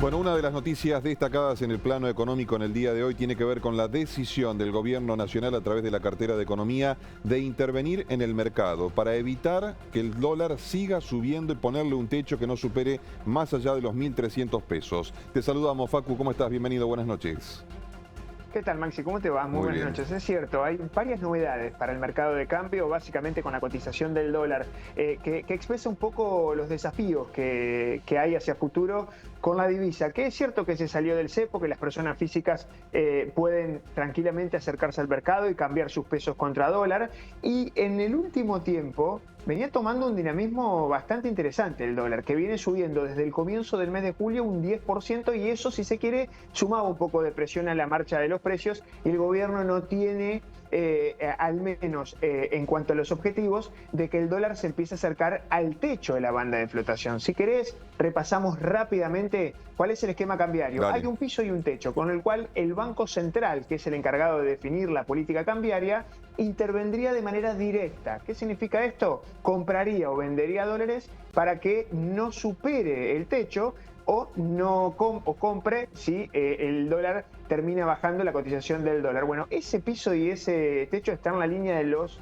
Bueno, una de las noticias destacadas en el plano económico en el día de hoy tiene que ver con la decisión del Gobierno Nacional a través de la cartera de Economía de intervenir en el mercado para evitar que el dólar siga subiendo y ponerle un techo que no supere más allá de los 1.300 pesos. Te saludamos, Facu, ¿cómo estás? Bienvenido, buenas noches. ¿Qué tal, Maxi? ¿Cómo te va? Muy buenas noches. Es cierto, hay varias novedades para el mercado de cambio, básicamente con la cotización del dólar, que expresa un poco los desafíos que hay hacia futuro con la divisa, que es cierto que se salió del cepo, que las personas físicas pueden tranquilamente acercarse al mercado y cambiar sus pesos contra dólar, y en el último tiempo venía tomando un dinamismo bastante interesante el dólar, que viene subiendo desde el comienzo del mes de julio un 10%, y eso, si se quiere, sumaba un poco de presión a la marcha de los precios, y el gobierno no tiene, al menos en cuanto a los objetivos, de que el dólar se empiece a acercar al techo de la banda de flotación. Si querés, repasamos rápidamente cuál es el esquema cambiario. Dale. Hay un piso y un techo, con el cual el Banco Central, que es el encargado de definir la política cambiaria, intervendría de manera directa. ¿Qué significa esto? Compraría o vendería dólares para que no supere el techo o compre si el dólar termina bajando la cotización del dólar. Bueno, ese piso y ese techo están en la línea de los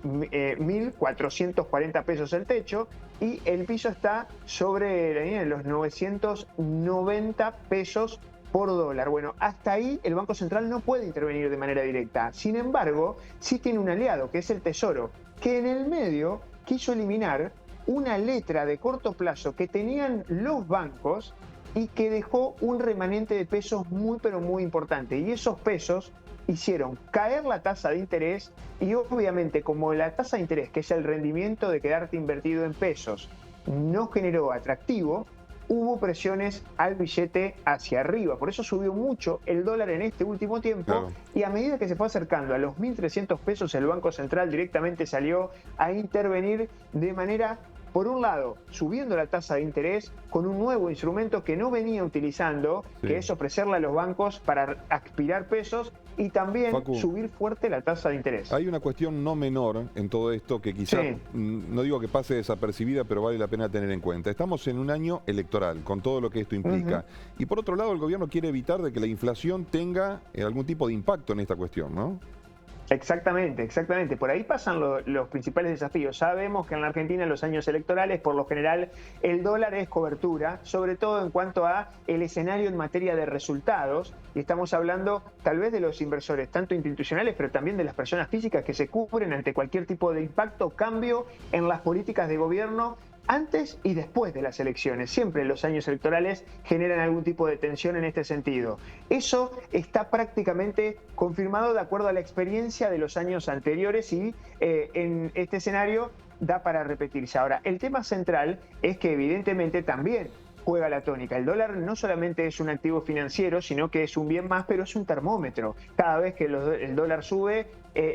1.440 pesos el techo, y el piso está sobre la línea de los 990 pesos por dólar. Bueno, hasta ahí el Banco Central no puede intervenir de manera directa. Sin embargo, sí tiene un aliado, que es el Tesoro, que en el medio quiso eliminar una letra de corto plazo que tenían los bancos y que dejó un remanente de pesos muy, pero muy importante. Y esos pesos hicieron caer la tasa de interés, y obviamente, como la tasa de interés, que es el rendimiento de quedarte invertido en pesos, no generó atractivo, hubo presiones al billete hacia arriba. Por eso subió mucho el dólar en este último tiempo. Claro. Y a medida que se fue acercando a los 1.300 pesos, el Banco Central directamente salió a intervenir de manera, por un lado, subiendo la tasa de interés con un nuevo instrumento que no venía utilizando, que es ofrecerle a los bancos para aspirar pesos, y también, Facu, subir fuerte la tasa de interés. Hay una cuestión no menor en todo esto que quizás, no digo que pase desapercibida, pero vale la pena tener en cuenta. Estamos en un año electoral, con todo lo que esto implica. Y por otro lado, el gobierno quiere evitar de que la inflación tenga algún tipo de impacto en esta cuestión, ¿no? Exactamente, exactamente. Por ahí pasan los principales desafíos. Sabemos que en la Argentina, en los años electorales, por lo general, el dólar es cobertura, sobre todo en cuanto a el escenario en materia de resultados. Y estamos hablando tal vez de los inversores, tanto institucionales, pero también de las personas físicas que se cubren ante cualquier tipo de impacto, cambio en las políticas de gobierno antes y después de las elecciones. Siempre los años electorales generan algún tipo de tensión en este sentido. Eso está prácticamente confirmado de acuerdo a la experiencia de los años anteriores, y en este escenario da para repetirse. Ahora, el tema central es que evidentemente también juega la tónica. El dólar no solamente es un activo financiero, sino que es un bien más, pero es un termómetro. Cada vez que el dólar sube,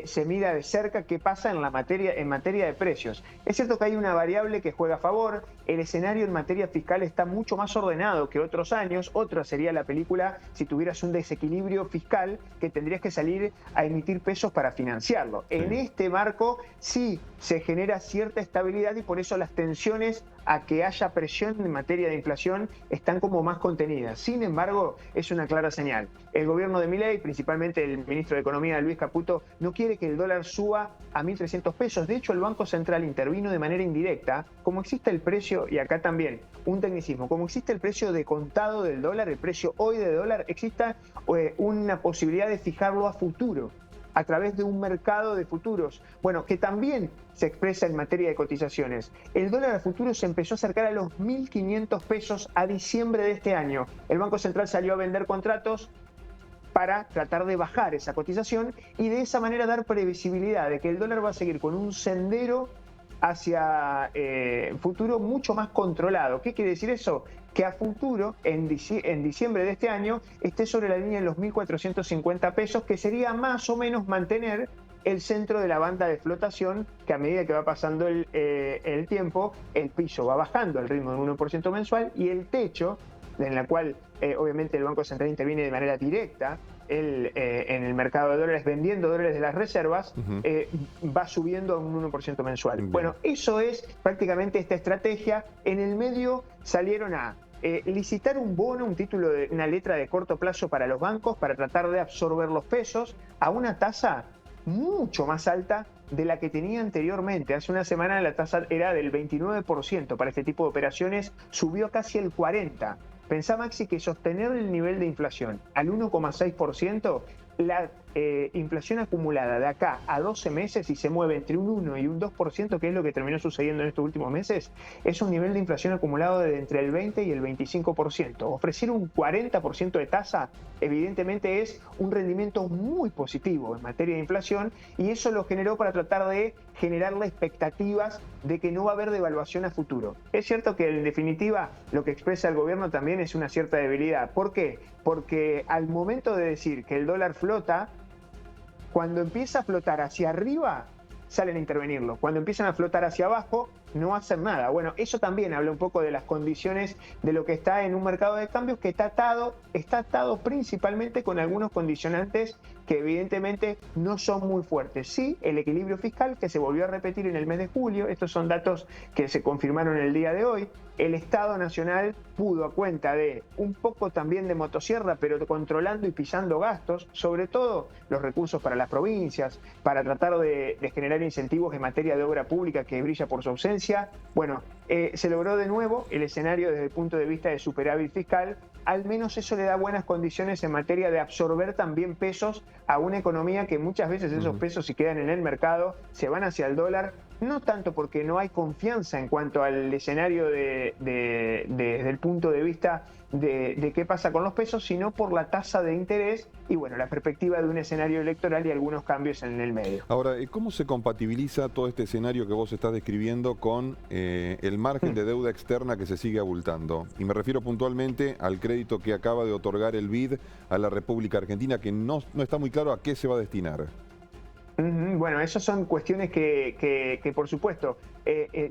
se mira de cerca qué pasa en materia de precios. Es cierto que hay una variable que juega a favor. El escenario en materia fiscal está mucho más ordenado que otros años. Otra sería la película si tuvieras un desequilibrio fiscal, que tendrías que salir a emitir pesos para financiarlo. En este marco sí se genera cierta estabilidad, y por eso las tensiones a que haya presión en materia de inflación están como más contenidas. Sin embargo, es una clara señal. El gobierno de Milei, principalmente el ministro de Economía, Luis Caputo, no quiere que el dólar suba a 1.300 pesos. De hecho, el Banco Central intervino de manera indirecta, como existe el precio, y acá también un tecnicismo, como existe el precio de contado del dólar, el precio hoy del dólar, exista una posibilidad de fijarlo a futuro, a través de un mercado de futuros, bueno, que también se expresa en materia de cotizaciones. El dólar a futuro se empezó a acercar a los 1.500 pesos a diciembre de este año. El Banco Central salió a vender contratos para tratar de bajar esa cotización y de esa manera dar previsibilidad de que el dólar va a seguir con un sendero hacia futuro mucho más controlado. ¿Qué quiere decir eso? Que a futuro, en diciembre de este año, esté sobre la línea de los 1.450 pesos, que sería más o menos mantener el centro de la banda de flotación, que a medida que va pasando el tiempo, el piso va bajando al ritmo de un 1% mensual, y el techo, en la cual obviamente el Banco Central interviene de manera directa en el mercado de dólares, vendiendo dólares de las reservas, va subiendo a un 1% mensual. Bueno, eso es prácticamente esta estrategia. En el medio salieron a licitar un bono, un título de una letra de corto plazo para los bancos para tratar de absorber los pesos a una tasa mucho más alta de la que tenía anteriormente. Hace una semana la tasa era del 29% para este tipo de operaciones, subió casi el 40%. Pensá, Maxi, que sostener el nivel de inflación al 1,6%, la inflación acumulada de acá a 12 meses, y se mueve entre un 1 y un 2%, que es lo que terminó sucediendo en estos últimos meses, es un nivel de inflación acumulado de entre el 20 y el 25%. Ofrecer un 40% de tasa, evidentemente, es un rendimiento muy positivo en materia de inflación, y eso lo generó para tratar de generarle expectativas de que no va a haber devaluación a futuro. Es cierto que, en definitiva, lo que expresa el gobierno también es una cierta debilidad. ¿Por qué? Porque al momento de decir que el dólar flota, cuando empieza a flotar hacia arriba, salen a intervenirlo. Cuando empiezan a flotar hacia abajo, no hacen nada. Bueno, eso también habla un poco de las condiciones de lo que está en un mercado de cambios que está atado principalmente con algunos condicionantes que evidentemente no son muy fuertes. Sí, el equilibrio fiscal, que se volvió a repetir en el mes de julio, estos son datos que se confirmaron el día de hoy. El Estado Nacional pudo, a cuenta de un poco también de motosierra, pero controlando y pisando gastos, sobre todo los recursos para las provincias, para tratar de generar incentivos en materia de obra pública que brilla por su ausencia. Bueno, se logró de nuevo el escenario desde el punto de vista de superávit fiscal. Al menos eso le da buenas condiciones en materia de absorber también pesos a una economía que muchas veces esos pesos, si quedan en el mercado, se van hacia el dólar, no tanto porque no hay confianza en cuanto al escenario desde el punto de vista de qué pasa con los pesos, sino por la tasa de interés y, bueno, la perspectiva de un escenario electoral y algunos cambios en el medio. Ahora, ¿cómo se compatibiliza todo este escenario que vos estás describiendo con el margen de deuda externa que se sigue abultando? Y me refiero puntualmente al crédito que acaba de otorgar el BID a la República Argentina, que no está muy claro a qué se va a destinar. Bueno, esas son cuestiones que por supuesto,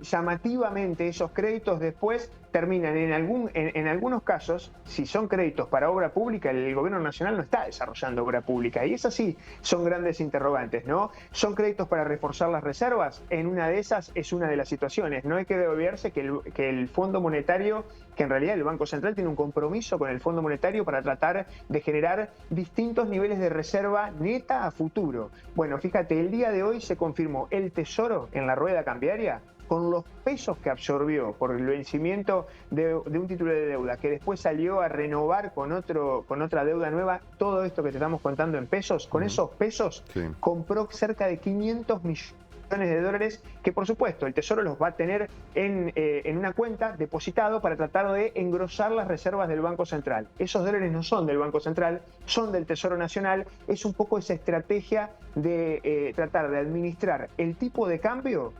llamativamente esos créditos después terminan en algunos casos, si son créditos para obra pública, el gobierno nacional no está desarrollando obra pública, y esas sí son grandes interrogantes, ¿no? Son créditos para reforzar las reservas, en una de esas es una de las situaciones. No hay que olvidarse que el Fondo Monetario, que en realidad el Banco Central tiene un compromiso con el Fondo Monetario para tratar de generar distintos niveles de reserva neta a futuro. Bueno, fíjate, el día de hoy se confirmó el Tesoro en la rueda cambiaria con los pesos que absorbió por el vencimiento de un título de deuda, que después salió a renovar con otra deuda nueva, todo esto que te estamos contando en pesos. Con esos pesos compró cerca de 500 millones de dólares, que por supuesto el Tesoro los va a tener en una cuenta depositado para tratar de engrosar las reservas del Banco Central. Esos dólares no son del Banco Central, son del Tesoro Nacional. Es un poco esa estrategia de tratar de administrar el tipo de cambio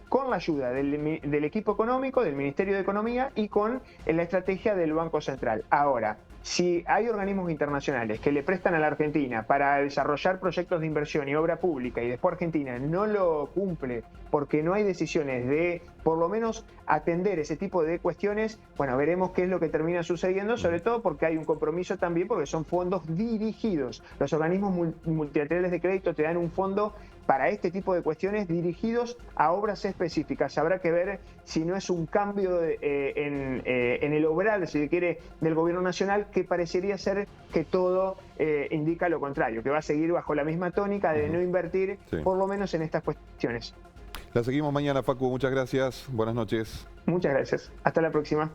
con la ayuda del equipo económico, del Ministerio de Economía, y con la estrategia del Banco Central. Ahora, si hay organismos internacionales que le prestan a la Argentina para desarrollar proyectos de inversión y obra pública, y después Argentina no lo cumple porque no hay decisiones de, por lo menos, atender ese tipo de cuestiones, bueno, veremos qué es lo que termina sucediendo, sobre todo porque hay un compromiso también, porque son fondos dirigidos. Los organismos multilaterales de crédito te dan un fondo para este tipo de cuestiones dirigidos a obras específicas. Habrá que ver si no es un cambio en el obrar, si se quiere, del gobierno nacional, que parecería ser que todo indica lo contrario, que va a seguir bajo la misma tónica de no invertir, por lo menos en estas cuestiones. La seguimos mañana, Facu. Muchas gracias. Buenas noches. Muchas gracias. Hasta la próxima.